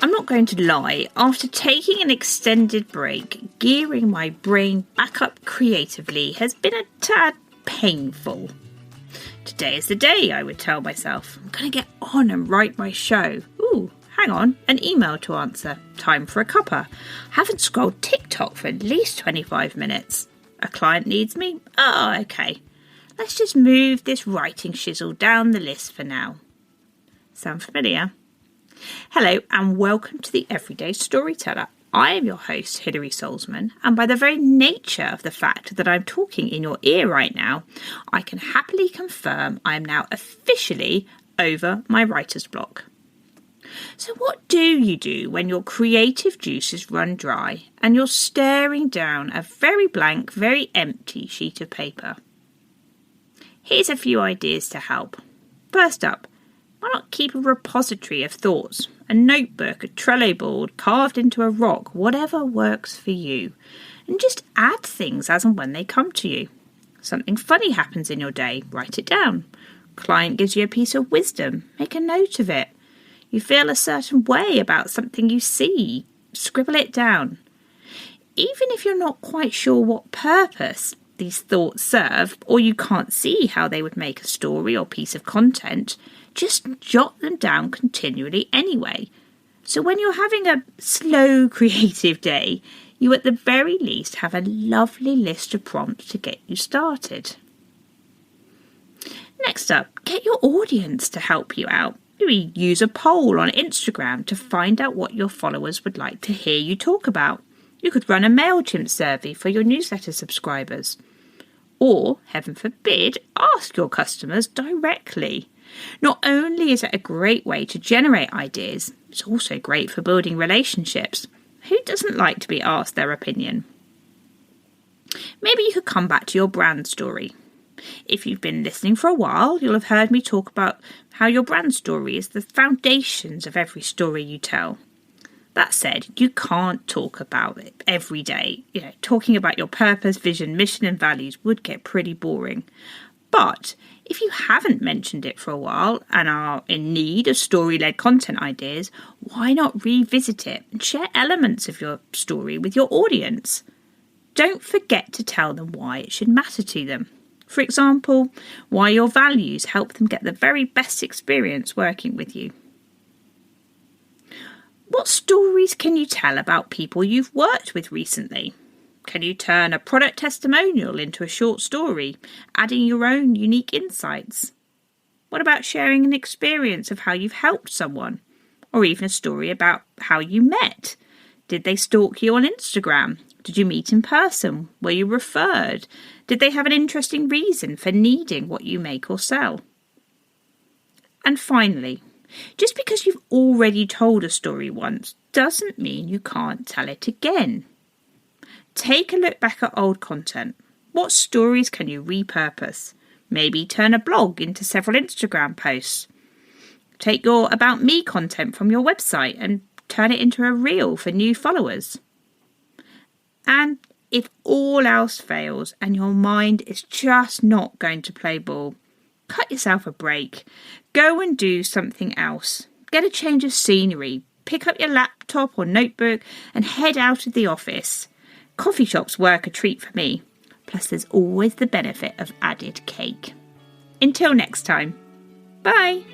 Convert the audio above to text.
I'm not going to lie, after taking an extended break, gearing my brain back up creatively has been a tad painful. Today is the day, I would tell myself. I'm going to get on and write my show. Ooh, hang on, an email to answer. Time for a cuppa. Haven't scrolled TikTok for at least 25 minutes. A client needs me? Oh, okay. Let's just move this writing shizzle down the list for now. Sound familiar? Hello and welcome to the Everyday Storyteller. I am your host, Hilary Solzman, and by the very nature of the fact that I'm talking in your ear right now, I can happily confirm I am now officially over my writer's block. So what do you do when your creative juices run dry and you're staring down a very blank, very empty sheet of paper? Here's a few ideas to help. First up, why not keep a repository of thoughts? A notebook, a Trello board, carved into a rock, whatever works for you. And just add things as and when they come to you. Something funny happens in your day, write it down. Client gives you a piece of wisdom, make a note of it. You feel a certain way about something you see, scribble it down. Even if you're not quite sure what purpose these thoughts serve, or you can't see how they would make a story or piece of content, just jot them down continually anyway. So when you're having a slow creative day, you at the very least have a lovely list of prompts to get you started. Next up, get your audience to help you out. Maybe use a poll on Instagram to find out what your followers would like to hear you talk about. You could run a MailChimp survey for your newsletter subscribers. Or, heaven forbid, ask your customers directly. Not only is it a great way to generate ideas, it's also great for building relationships. Who doesn't like to be asked their opinion? Maybe you could come back to your brand story. If you've been listening for a while, you'll have heard me talk about how your brand story is the foundations of every story you tell. That said, you can't talk about it every day. Talking about your purpose, vision, mission and values would get pretty boring. But if you haven't mentioned it for a while and are in need of story-led content ideas, why not revisit it and share elements of your story with your audience? Don't forget to tell them why it should matter to them. For example, why your values help them get the very best experience working with you. What stories can you tell about people you've worked with recently? Can you turn a product testimonial into a short story, adding your own unique insights? What about sharing an experience of how you've helped someone? Or even a story about how you met? Did they stalk you on Instagram? Did you meet in person? Were you referred? Did they have an interesting reason for needing what you make or sell? And finally, just because you've already told a story once doesn't mean you can't tell it again. Take a look back at old content. What stories can you repurpose? Maybe turn a blog into several Instagram posts. Take your About Me content from your website and turn it into a reel for new followers. And if all else fails and your mind is just not going to play ball, cut yourself a break. Go and do something else. Get a change of scenery. Pick up your laptop or notebook and head out of the office. Coffee shops work a treat for me. Plus there's always the benefit of added cake. Until next time. Bye.